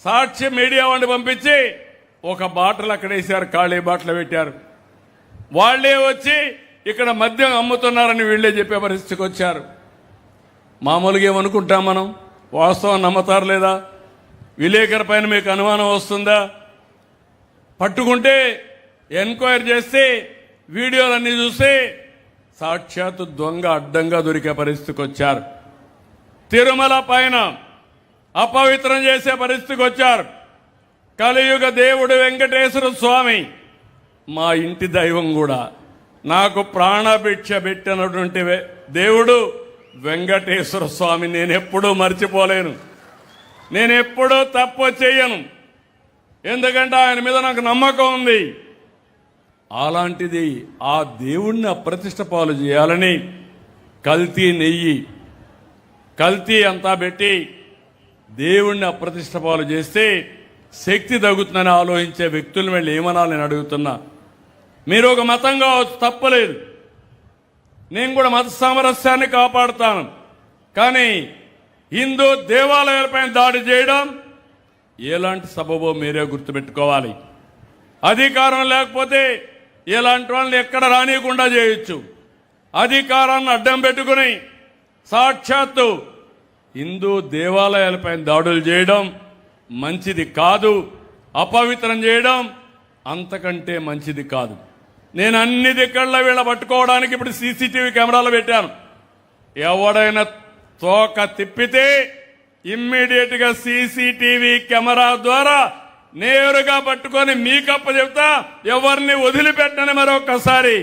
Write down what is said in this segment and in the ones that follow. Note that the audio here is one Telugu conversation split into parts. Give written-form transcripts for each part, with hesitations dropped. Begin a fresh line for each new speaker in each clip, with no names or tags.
సాక్షి మీడియా వాడిని పంపించి ఒక బాటలు అక్కడ వేశారు, ఖాళీ బాటలు పెట్టారు. వాళ్లే వచ్చి ఇక్కడ మద్యం అమ్ముతున్నారని వీళ్లే చెప్పే పరిస్థితికి వచ్చారు. మామూలుగా ఏమనుకుంటాం మనం, వాస్తవం నమ్మతారు లేదా? విలేకరు పైన మీకు అనుమానం వస్తుందా? పట్టుకుంటే ఎంక్వైరీ చేస్తే వీడియోలన్నీ చూస్తే సాక్షాత్తు దొంగ అడ్డంగా దొరికే పరిస్థితికి వచ్చారు. తిరుమల పైన అపవిత్రం చేసే పరిస్థితికి వచ్చారు. కలియుగ దేవుడు వెంకటేశ్వర స్వామి మా ఇంటి దైవం కూడా, నాకు ప్రాణభిక్ష పెట్టినటువంటి దేవుడు వెంకటేశ్వర స్వామి నేనెప్పుడూ మర్చిపోలేను. నేనెప్పుడూ తప్పు చేయను, ఎందుకంటే ఆయన మీద నాకు నమ్మకం ఉంది. అలాంటిది ఆ దేవుణ్ణి అప్రతిష్ట పాలు చేయాలని కల్తీ నెయ్యి, కల్తీ అంతా పెట్టి దేవుణ్ణి అప్రతిష్ట పాలు చేస్తే శక్తి తగ్గుతుందని ఆలోచించే వ్యక్తులను వెళ్ళి ఏమనాలి నేను అడుగుతున్నా. మీరు ఒక మతం కావచ్చు, తప్పలేదు, నేను కూడా మత సామరస్యాన్ని కాపాడుతాను. కానీ హిందూ దేవాలయాలపైన దాడి చేయడం ఎలాంటి సబబో మీరే గుర్తుపెట్టుకోవాలి. అధికారం లేకపోతే ఇలాంటి వాళ్ళని ఎక్కడ రానియకుండా చేయొచ్చు. అధికారాన్ని అడ్డం పెట్టుకుని సాక్షాత్తు హిందూ దేవాలయాలపైన దాడులు చేయడం మంచిది కాదు, అపవిత్రం చేయడం అంతకంటే మంచిది కాదు. నేను అన్ని దిక్కల్లో వీళ్ళ పట్టుకోవడానికి ఇప్పుడు సీసీటీవీ కెమెరాలు పెట్టాను. ఎవడైనా తోక తిప్పితే ఇమ్మీడియట్ గా సీసీటీవీ కెమెరా ద్వారా నేరుగా పట్టుకొని మీకప్ప చెప్తా, ఎవరిని వదిలిపెట్టని మరొకసారి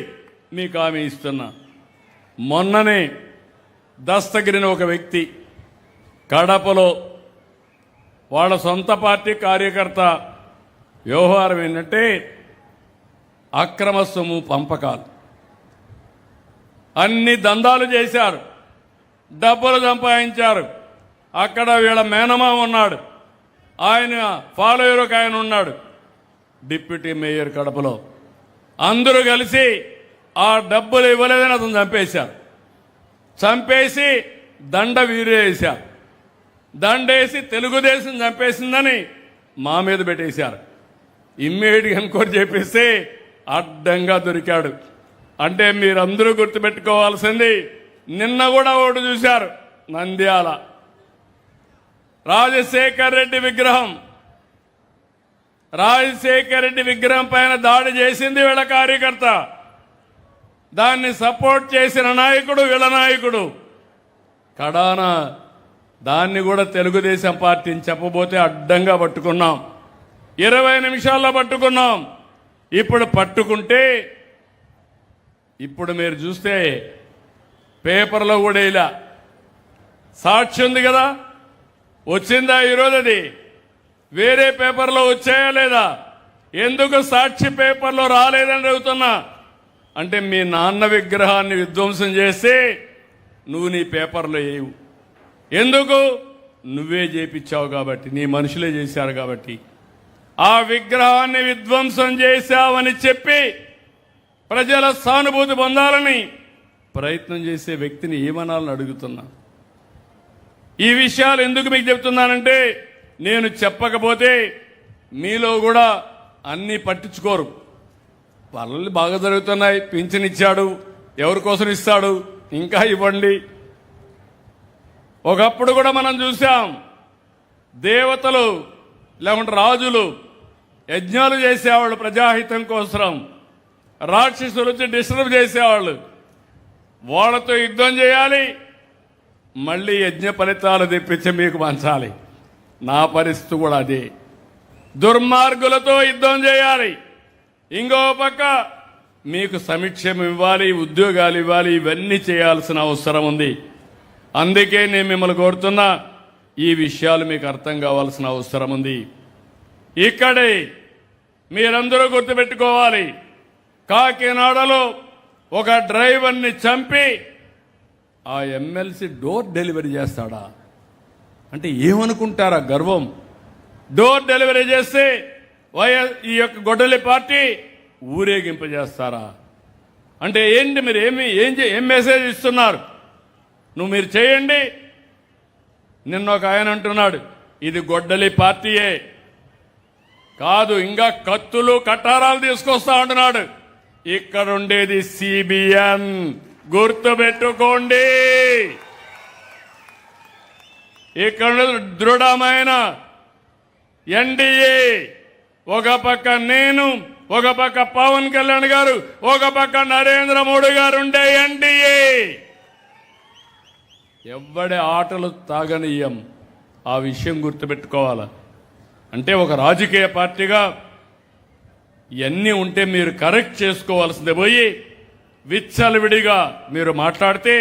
మీకు హామీ ఇస్తున్నా. మొన్ననే దస్తగిరిని ఒక వ్యక్తి కడపలో వాళ్ళ సొంత పార్టీ కార్యకర్త వ్యవహారం ఏంటంటే అక్రమ సొమ్ము పంపకాలు, అన్ని దందాలు చేశారు, డబ్బులు సంపాదించారు. అక్కడ వీళ్ళ మేనమామ ఉన్నాడు, ఆయన ఫాలోయర్ ఒక ఆయన ఉన్నాడు, డిప్యూటీ మేయర్ కడపలో. అందరూ కలిసి ఆ డబ్బులు ఇవ్వలేదని అతను చంపేశారు. చంపేసి దండ వీరేశారు. దండేసి తెలుగుదేశం చంపేసిందని మా మీద పెట్టేశారు. ఇమ్మీడియట్గా ఎంక్వైరీ చేపిస్తే అడ్డంగా దొరికాడు. అంటే మీరందరూ గుర్తుపెట్టుకోవాల్సింది, నిన్న కూడా ఒకటి చూశారు, నంద్యాల రాజశేఖర్ రెడ్డి విగ్రహం, రాజశేఖర్ రెడ్డి విగ్రహం పైన దాడి చేసింది వీళ్ళ కార్యకర్త. దాన్ని సపోర్ట్ చేసిన నాయకుడు వీళ్ళ నాయకుడు. కడాన దాన్ని కూడా తెలుగుదేశం పార్టీని చెప్పబోతే అడ్డంగా పట్టుకున్నాం. 20 నిమిషాల్లో పట్టుకున్నాం. ఇప్పుడు పట్టుకుంటే ఇప్పుడు మీరు చూస్తే పేపర్లో కూడా ఇలా సాక్షి ఉంది కదా, వచ్చిందా ఈరోజు? అది వేరే పేపర్లో వచ్చాయా లేదా? ఎందుకు సాక్షి పేపర్లో రాలేదని అడుగుతున్నా. అంటే మీ నాన్న విగ్రహాన్ని విధ్వంసం చేస్తే నువ్వు నీ పేపర్లో వేయవు. ఎందుకు? నువ్వే చేపించావు కాబట్టి, నీ మనుషులే చేశారు కాబట్టి. ఆ విగ్రహాన్ని విధ్వంసం చేశావని చెప్పి ప్రజల సానుభూతి పొందాలని ప్రయత్నం చేసే వ్యక్తిని ఏమనాలని అడుగుతున్నా. ఈ విషయాలు ఎందుకు మీకు చెప్తున్నానంటే, నేను చెప్పకపోతే మీలో కూడా అన్నీ పట్టించుకోరు. పనులు బాగా జరుగుతున్నాయి, పింఛన్ ఇచ్చాడు, ఎవరి కోసం ఇస్తాడు, ఇంకా ఇవ్వండి. ఒకప్పుడు కూడా మనం చూసాం, దేవతలు లేకుంటే రాజులు యజ్ఞాలు చేసేవాళ్ళు ప్రజాహితం కోసం, రాక్షసులు వచ్చి డిస్టర్బ్ చేసేవాళ్ళు. వాళ్ళతో యుద్ధం చేయాలి, మళ్ళీ యజ్ఞ ఫలితాలు తెప్పించి మీకు పంచాలి. నా పరిస్థితి కూడా అదే. దుర్మార్గులతో యుద్ధం చేయాలి, ఇంకో పక్క మీకు సంక్షేమం ఇవ్వాలి, ఉద్యోగాలు ఇవ్వాలి, ఇవన్నీ చేయాల్సిన అవసరం ఉంది. అందుకే నేను మిమ్మల్ని కోరుతున్నా, ఈ విషయాలు మీకు అర్థం కావాల్సిన అవసరం ఉంది. ఇక్కడే మీరందరూ గుర్తుపెట్టుకోవాలి, కాకినాడలో ఒక డ్రైవర్ని చంపి ఆ ఎమ్మెల్సీ డోర్ డెలివరీ చేస్తాడా? అంటే ఏమనుకుంటారా గర్వం? డోర్ డెలివరీ చేస్తే ఈ యొక్క గొడ్డలి పార్టీ ఊరేగింపజేస్తారా? అంటే ఏంటి మీరు ఏం మెసేజ్ ఇస్తున్నారు? మీరు చేయండి. నిన్న ఒక ఆయన అంటున్నాడు, ఇది గొడ్డలి పార్టీయే కాదు, ఇంకా కత్తులు కటారాలు తీసుకొస్తా ఉంటున్నాడు. ఇక్కడ ఉండేది సిబిఎన్, గుర్తుపెట్టుకోండి. ఇక్కడ దృఢమైన ఎన్డీఏ, ఒక పక్క నేను, ఒక పక్క పవన్ కళ్యాణ్ గారు, ఒక పక్క నరేంద్ర మోడీ గారు ఉండే ఎన్డీఏ. ఎవ్వడి ఆటలు తాగనీయం, ఆ విషయం గుర్తుపెట్టుకోవాలి. అంటే ఒక రాజకీయ పార్టీగా ఇవన్నీ ఉంటే మీరు కరెక్ట్ చేసుకోవాల్సిందే పోయి విచ్చలవిడిగా మీరు మాట్లాడితే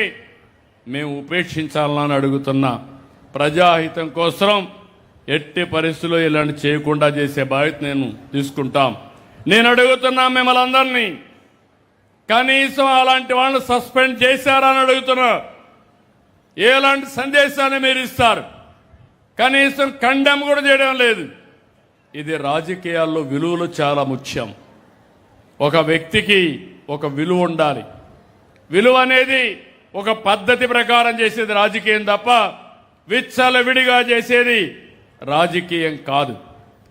మేము ఉపేక్షించాలని అడుగుతున్నా. ప్రజాహితం కోసం ఎట్టి పరిస్థితుల్లో ఇలాంటి చేయకుండా చేసే బాధ్యత నేను తీసుకుంటాం. నేను అడుగుతున్నా మిమ్మల్ని అందరినీ, కనీసం అలాంటి వాళ్ళని సస్పెండ్ చేశారని అడుగుతున్నా. ఎలాంటి సందేశాన్ని మీరు ఇస్తారు? కనీసం కండెమ్ కూడా చేయడం లేదు. ఇది రాజకీయాల్లో విలువలు చాలా ముఖ్యం. ఒక వ్యక్తికి ఒక విలువ ఉండాలి. విలువ అనేది ఒక పద్ధతి ప్రకారం చేసేది రాజకీయం తప్ప విచ్చలవిడిగా చేసేది రాజకీయం కాదు.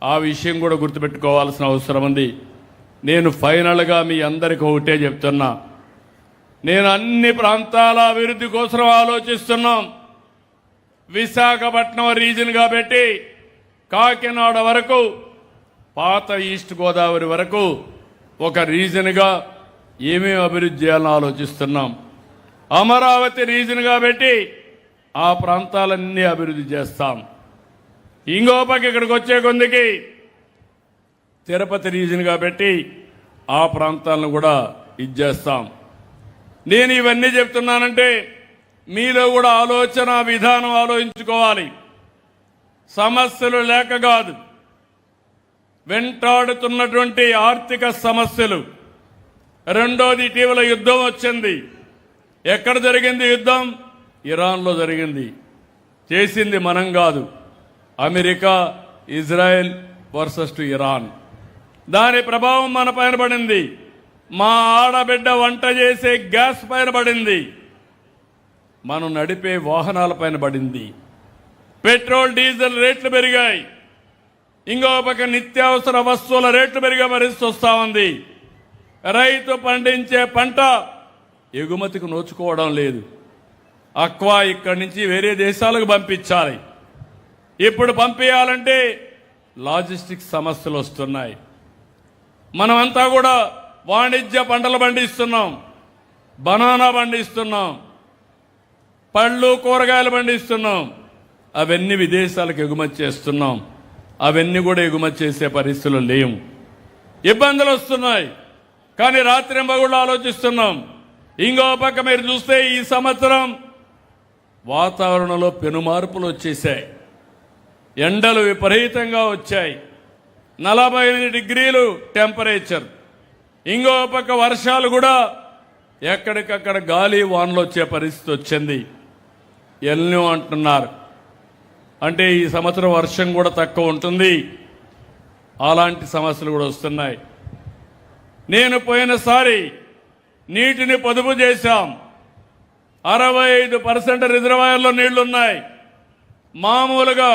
ఆ విషయం కూడా గుర్తుపెట్టుకోవాల్సిన అవసరం ఉంది. నేను ఫైనల్గా మీ అందరికీ ఒకటే చెప్తున్నా, నేను అన్ని ప్రాంతాల అభివృద్ధి కోసం ఆలోచిస్తున్నాం. విశాఖపట్నం రీజన్గా పెట్టి కాకినాడ వరకు, పాత ఈస్ట్ గోదావరి వరకు ఒక రీజన్గా ఏమేమి అభివృద్ధి చేయాలని ఆలోచిస్తున్నాం. అమరావతి రీజన్గా పెట్టి ఆ ప్రాంతాలన్నీ అభివృద్ధి చేస్తాం. ఇంకో పక్క ఇక్కడికి వచ్చే కొందికి తిరుపతి రీజన్గా పెట్టి ఆ ప్రాంతాలను కూడా ఇచ్చేస్తాం. నేను ఇవన్నీ చెప్తున్నానంటే మీలో కూడా ఆలోచన విధానం ఆలోచించుకోవాలి. సమస్యలు లేక కాదు, వెంటాడుతున్నటువంటి ఆర్థిక సమస్యలు. రెండోది, ఇటీవల యుద్ధం వచ్చింది. ఎక్కడ జరిగింది యుద్ధం? ఇరాన్లో జరిగింది. చేసింది మనం కాదు, America, Israel versus to Iran. దాని ప్రభావం మన పైన పడింది. మా ఆడబిడ్డ వంట చేసే గ్యాస్ పైన పడింది. మనం నడిపే వాహనాల పైన పడింది. పెట్రోల్ డీజిల్ రేట్లు పెరిగాయి. ఇంకో పక్క నిత్యావసర వస్తువుల రేట్లు పెరిగే పరిస్థితి వస్తూ ఉంది. రైతు పండించే పంట ఎగుమతికి నోచుకోవడం లేదు. అక్వా ఇక్కడి నుంచి వేరే దేశాలకు పంపించాలి. ఇప్పుడు పంపించాలంటే లాజిస్టిక్స్ సమస్యలు వస్తున్నాయి. మనమంతా కూడా వాణిజ్య పంటలు పండిస్తున్నాం, బనానా పండిస్తున్నాం, పళ్ళు కూరగాయలు పండిస్తున్నాం. అవన్నీ విదేశాలకు ఎగుమతి చేస్తున్నాం. అవన్నీ కూడా ఎగుమతి చేసే పరిస్థితులు లేవు. ఇబ్బందులు వస్తున్నాయి. కానీ రాత్రింబగళ్ళు ఆలోచిస్తున్నాం. ఇంకో పక్క మీరు చూస్తే ఈ సంవత్సరం వాతావరణంలో పెనుమార్పులు వచ్చేసాయి. ఎండలు విపరీతంగా వచ్చాయి. 48 డిగ్రీలు టెంపరేచర్. ఇంకో పక్క వర్షాలు కూడా ఎక్కడికక్కడ గాలి వానలు వచ్చే పరిస్థితి వచ్చింది. ఎల్నో అంటున్నారు. అంటే ఈ సంవత్సరం వర్షం కూడా తక్కువ ఉంటుంది. అలాంటి సమస్యలు కూడా వస్తున్నాయి. నేను పోయినసారి నీటిని పొదుపు చేశాం. 65% రిజర్వాయర్లో నీళ్లున్నాయి. మామూలుగా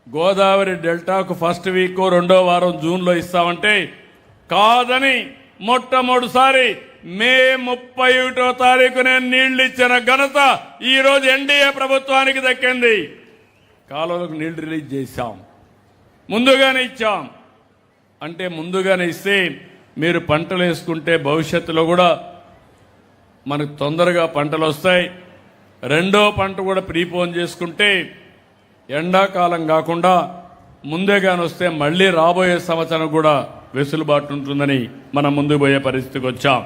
గోదావరి డెల్టాకు ఫస్ట్ వీక్ రెండో వారం జూన్లో ఇస్తామంటే కాదని మొట్టమొదటిసారి మే 31వ తారీఖునే నీళ్లు ఇచ్చిన ఘనత ఈరోజు ఎన్డీఏ ప్రభుత్వానికి దక్కింది. కాలువలకు నీళ్లు రిలీజ్ చేశాం. ముందుగానే ఇచ్చాం. అంటే ముందుగానే ఇస్తే మీరు పంటలు వేసుకుంటే భవిష్యత్తులో కూడా మనకు తొందరగా పంటలు వస్తాయి. రెండో పంట కూడా ప్రీపోన్ చేసుకుంటే ఎండాకాలం కాకుండా ముందేగాని వస్తే మళ్ళీ రాబోయే సంవత్సరం కూడా వెసులుబాటు ఉంటుందని మనం ముందుకు పోయే పరిస్థితికి వచ్చాం.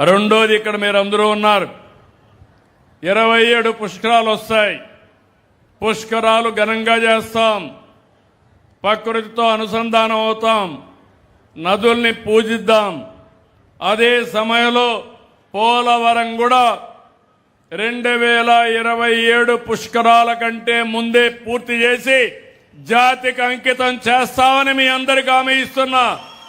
రెండోది, ఇక్కడ మీరు అందరూ ఉన్నారు. 27 పుష్కరాలు వస్తాయి. పుష్కరాలు ఘనంగా చేస్తాం. ప్రకృతితో అనుసంధానం అవుతాం. నదుల్ని పూజిద్దాం. అదే సమయంలో పోలవరం కూడా 2027 పుష్కరాల కంటే ముందే పూర్తి చేసి జాతికి అంకితం చేస్తామని మీ అందరికీ హామీ ఇస్తున్నా.